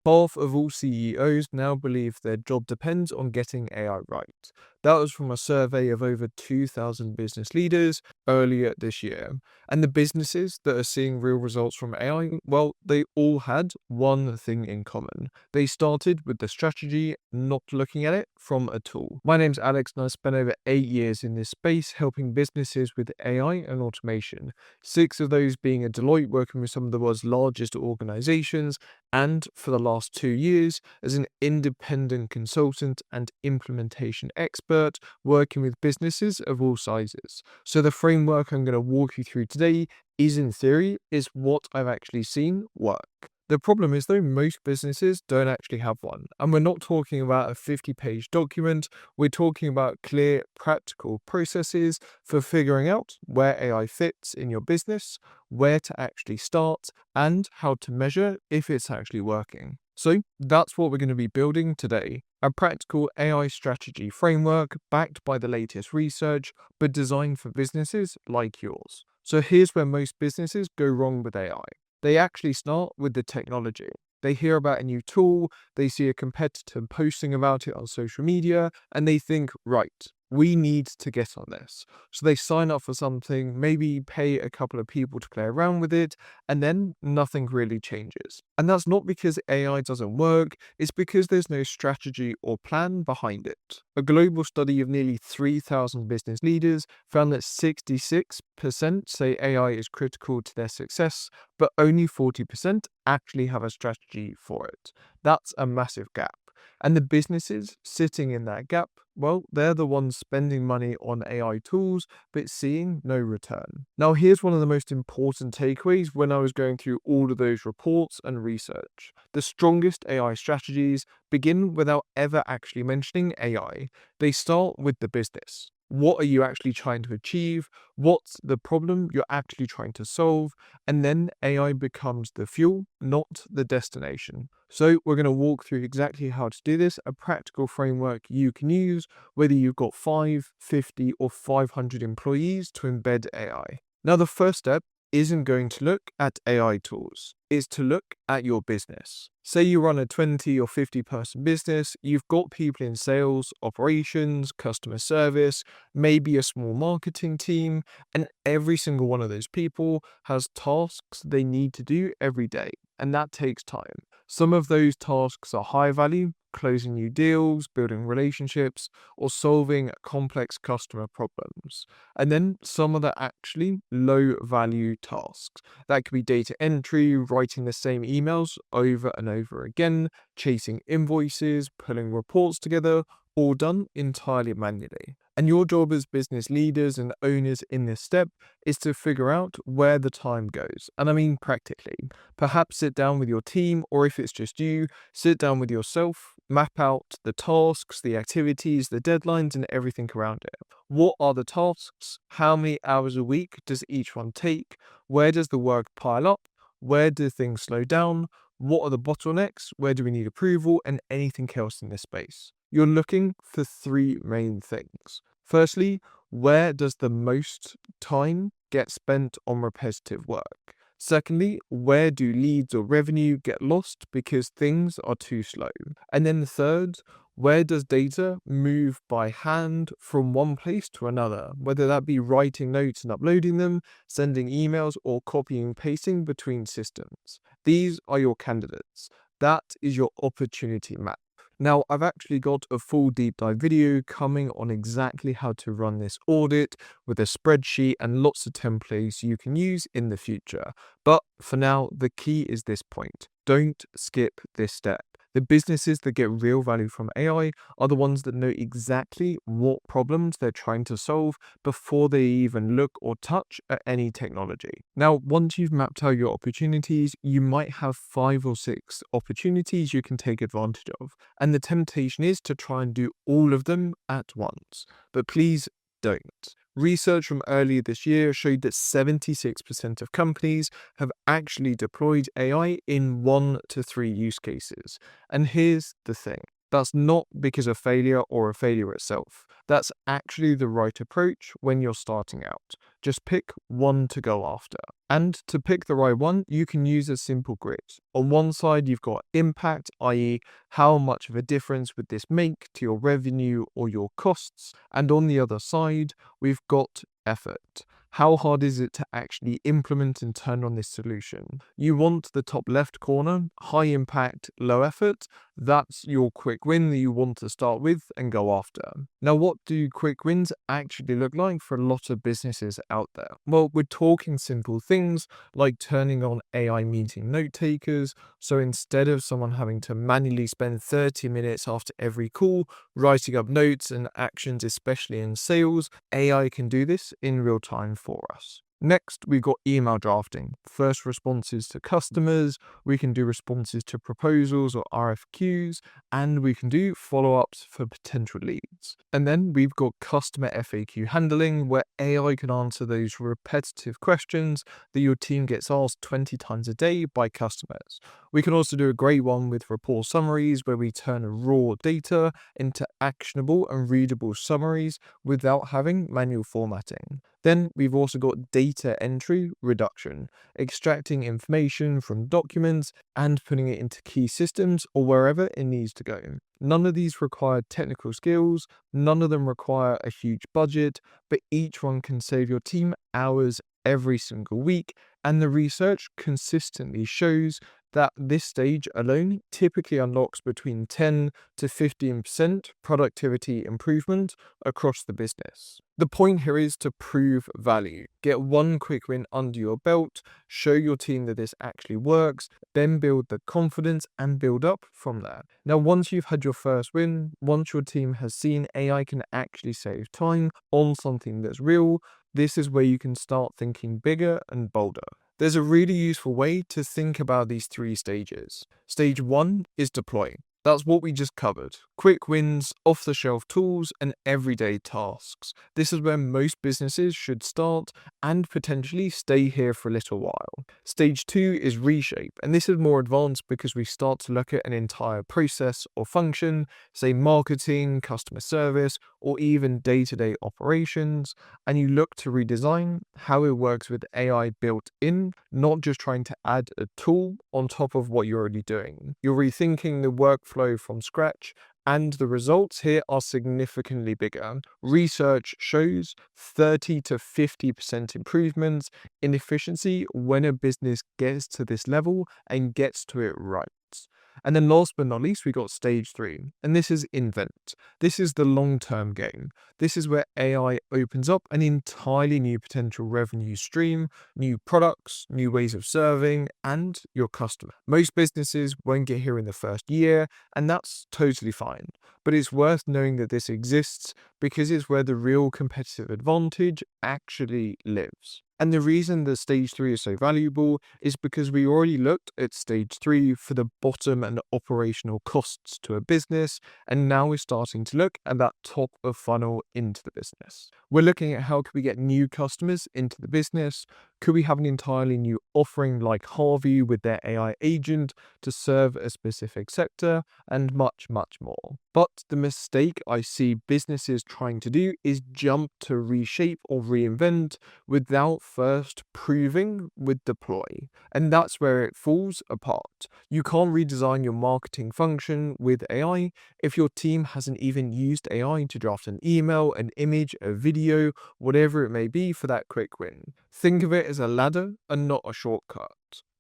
Half of all CEOs now believe their job depends on getting AI right. That was from a survey of over 2,000 business leaders earlier this year. And the businesses that are seeing real results from AI, well, they all had one thing in common. They started with the strategy, not looking at it from a tool. My name's Alex, and I spent over 8 years in this space helping businesses with AI and automation. 6 of those being at Deloitte, working with some of the world's largest organizations, and for the last 2 years as an independent consultant and implementation expert working with businesses of all sizes. So the framework I'm going to walk you through today in theory, is what I've actually seen work. The problem is though, most businesses don't actually have one. And we're not talking about a 50-page document, we're talking about clear, practical processes for figuring out where AI fits in your business, where to actually start, and how to measure if it's actually working. So that's what we're going to be building today. A practical AI strategy framework backed by the latest research, but designed for businesses like yours. So here's where most businesses go wrong with AI. They actually start with the technology. They hear about a new tool, they see a competitor posting about it on social media, and they think, right, we need to get on this. So they sign up for something, maybe pay a couple of people to play around with it, and then nothing really changes. And that's not because AI doesn't work, it's because there's no strategy or plan behind it. A global study of nearly 3,000 business leaders found that 66% say AI is critical to their success, but only 40% actually have a strategy for it. That's a massive gap. And the businesses sitting in that gap, well, they're the ones spending money on AI tools, but seeing no return. Now, here's one of the most important takeaways when I was going through all of those reports and research. The strongest AI strategies begin without ever actually mentioning AI. They start with the business. What are you actually trying to achieve? What's the problem you're actually trying to solve? And then AI becomes the fuel, not the destination. So we're going to walk through exactly how to do this, a practical framework you can use, whether you've got 5, 50, or 500 employees to embed AI. Now, the first step isn't going to look at AI tools, is to look at your business. Say you run a 20 or 50 person business, you've got people in sales, operations, customer service, maybe a small marketing team, and every single one of those people has tasks they need to do every day, and that takes time. Some of those tasks are high value, closing new deals, building relationships, or solving complex customer problems. And then some of the actually low value tasks. That could be data entry, writing the same emails over and over again, chasing invoices, pulling reports together, all done entirely manually. And your job as business leaders and owners in this step is to figure out where the time goes. And I mean practically. Perhaps sit down with your team, or if it's just you, sit down with yourself, map out the tasks, the activities, the deadlines, and everything around it. What are the tasks? How many hours a week does each one take? Where does the work pile up? Where do things slow down? What are the bottlenecks? Where do we need approval? And anything else in this space. You're looking for 3 main things. Firstly, where does the most time get spent on repetitive work? Secondly, where do leads or revenue get lost because things are too slow? And then third, where does data move by hand from one place to another, whether that be writing notes and uploading them, sending emails, or copying and pasting between systems? These are your candidates. That is your opportunity map. Now, I've actually got a full deep dive video coming on exactly how to run this audit with a spreadsheet and lots of templates you can use in the future. But for now, the key is this point. Don't skip this step. The businesses that get real value from AI are the ones that know exactly what problems they're trying to solve before they even look or touch at any technology. Now, once you've mapped out your opportunities, you might have 5 or 6 opportunities you can take advantage of. And the temptation is to try and do all of them at once. But please don't. Research from earlier this year showed that 76% of companies have actually deployed AI in 1 to 3 use cases. And here's the thing. That's not because of failure or a failure itself. That's actually the right approach when you're starting out. Just pick one to go after. And to pick the right one, you can use a simple grid. On one side, you've got impact, i.e., how much of a difference would this make to your revenue or your costs? And on the other side, we've got effort. How hard is it to actually implement and turn on this solution? You want the top left corner, high impact, low effort. That's your quick win that you want to start with and go after. Now, what do quick wins actually look like for a lot of businesses out there? Well, we're talking simple things like turning on AI meeting note takers. So instead of someone having to manually spend 30 minutes after every call writing up notes and actions, especially in sales, AI can do this in real time for us. Next, we've got email drafting. First responses to customers, we can do responses to proposals or RFQs, and we can do follow-ups for potential leads. And then we've got customer FAQ handling, where AI can answer those repetitive questions that your team gets asked 20 times a day by customers. We can also do a great one with report summaries, where we turn raw data into actionable and readable summaries without having manual formatting. Then we've also got data entry reduction, extracting information from documents and putting it into key systems or wherever it needs to go. None of these require technical skills, none of them require a huge budget, but each one can save your team hours every single week, and the research consistently shows that this stage alone typically unlocks between 10 to 15% productivity improvement across the business. The point here is to prove value. Get one quick win under your belt, show your team that this actually works, then build the confidence and build up from there. Now, once you've had your first win, once your team has seen AI can actually save time on something that's real, this is where you can start thinking bigger and bolder. There's a really useful way to think about these three stages. Stage 1 is deploy. That's what we just covered. Quick wins, off-the-shelf tools, and everyday tasks. This is where most businesses should start and potentially stay here for a little while. Stage 2 is reshape, and this is more advanced because we start to look at an entire process or function, say marketing, customer service, or even day-to-day operations, and you look to redesign how it works with AI built in, not just trying to add a tool on top of what you're already doing. You're rethinking the workflow from scratch, and the results here are significantly bigger. Research shows 30 to 50% improvements in efficiency when a business gets to this level and gets to it right. And then last but not least, we got stage 3, and this is invent. This is the long-term game. This is where AI opens up an entirely new potential revenue stream, new products, new ways of serving, and your customer. Most businesses won't get here in the first year, and that's totally fine. But it's worth knowing that this exists because it's where the real competitive advantage actually lives. And the reason that stage 3 is so valuable is because we already looked at stage 3 for the bottom and operational costs to a business, and now we're starting to look at that top of funnel into the business. We're looking at how can we get new customers into the business. Could we have an entirely new offering like Harvey with their AI agent to serve a specific sector, and much, much more. But the mistake I see businesses trying to do is jump to reshape or reinvent without first proving with deploy. And that's where it falls apart. You can't redesign your marketing function with AI if your team hasn't even used AI to draft an email, an image, a video, whatever it may be for that quick win. Think of it as a ladder and not a shortcut.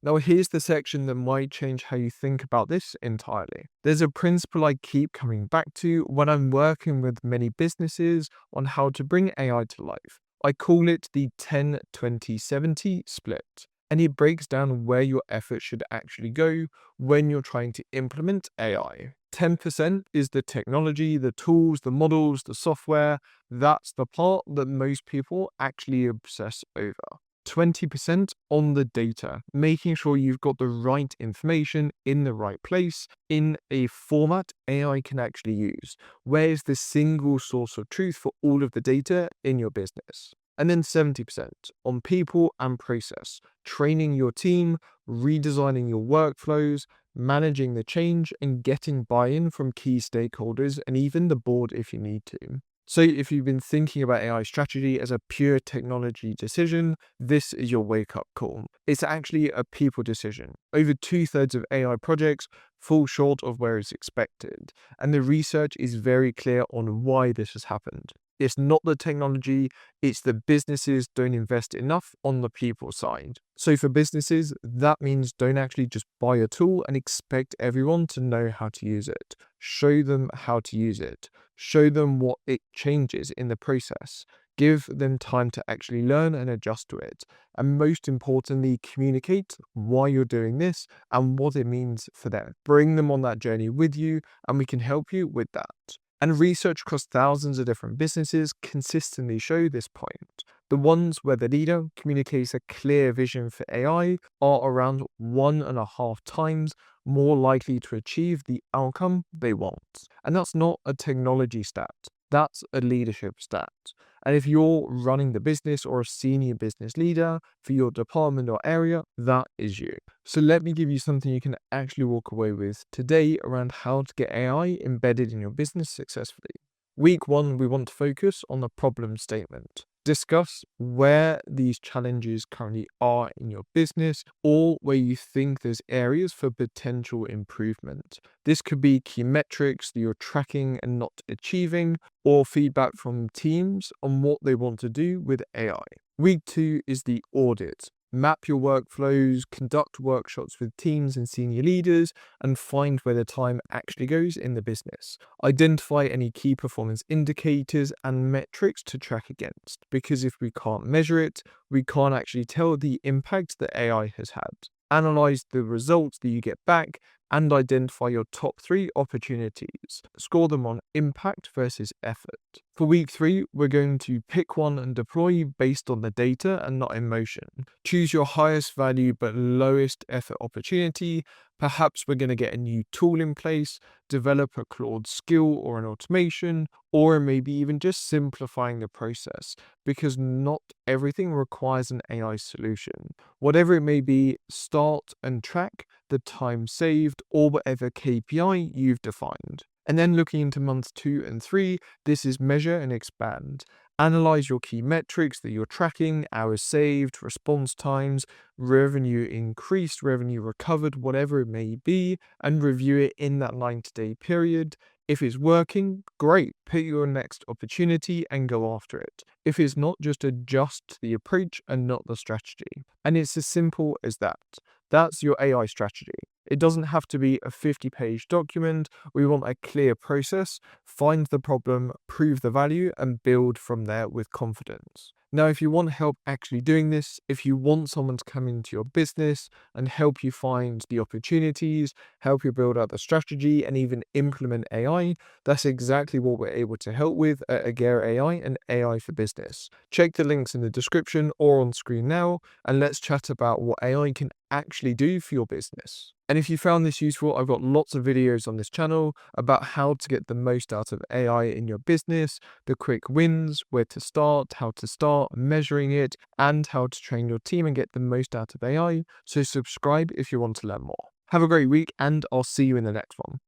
Now here's the section that might change how you think about this entirely. There's a principle I keep coming back to when I'm working with many businesses on how to bring AI to life. I call it the 10-20-70 split. And it breaks down where your effort should actually go when you're trying to implement AI. 10% is the technology, the tools, the models, the software. That's the part that most people actually obsess over. 20% on the data, making sure you've got the right information in the right place in a format AI can actually use. Where is the single source of truth for all of the data in your business? and then 70% on people and process, training your team, redesigning your workflows, managing the change, and getting buy-in from key stakeholders and even the board if you need to. So if you've been thinking about AI strategy as a pure technology decision, this is your wake-up call. It's actually a people decision. Over 2/3 of AI projects fall short of where it's expected, and the research is very clear on why this has happened. It's not the technology, it's the businesses don't invest enough on the people side. So for businesses, that means don't actually just buy a tool and expect everyone to know how to use it. Show them how to use it. Show them what it changes in the process. Give them time to actually learn and adjust to it. And most importantly, communicate why you're doing this and what it means for them. Bring them on that journey with you, and we can help you with that. And research across thousands of different businesses consistently show this point. The ones where the leader communicates a clear vision for AI are around 1.5 times more likely to achieve the outcome they want. And that's not a technology stat, that's a leadership stat. And if you're running the business or a senior business leader for your department or area, that is you. So let me give you something you can actually walk away with today around how to get AI embedded in your business successfully. Week 1, we want to focus on the problem statement. Discuss where these challenges currently are in your business or where you think there's areas for potential improvement. This could be key metrics that you're tracking and not achieving, or feedback from teams on what they want to do with AI. Week 2 is the audit. Map your workflows, conduct workshops with teams and senior leaders, and find where the time actually goes in the business. Identify any key performance indicators and metrics to track against, because if we can't measure it, we can't actually tell the impact that AI has had. Analyze the results that you get back and identify your top 3 opportunities. Score them on impact versus effort. For week 3, we're going to pick one and deploy based on the data and not emotion. Choose your highest value but lowest effort opportunity. Perhaps we're going to get a new tool in place, develop a Claude skill or an automation, or maybe even just simplifying the process, because not everything requires an AI solution. Whatever it may be, start and track the time saved or whatever KPI you've defined. And then looking into months 2 and 3, this is measure and expand. Analyze your key metrics that you're tracking: hours saved, response times, revenue increased, revenue recovered, whatever it may be, and review it in that 90-day period. If it's working, great, pick your next opportunity and go after it. If it's not, just adjust the approach and not the strategy. And it's as simple as that. That's your AI strategy. It doesn't have to be a 50-page document. We want a clear process. Find the problem, prove the value, and build from there with confidence. Now, if you want help actually doing this, if you want someone to come into your business and help you find the opportunities, help you build out the strategy, and even implement AI, that's exactly what we're able to help with at Agera AI and AI for Business. Check the links in the description or on screen now, and let's chat about what AI can actually do for your business. And if you found this useful, I've got lots of videos on this channel about how to get the most out of AI in your business, the quick wins, where to start, how to start, measuring it, and how to train your team and get the most out of AI. So subscribe if you want to learn more. Have a great week, and I'll see you in the next one.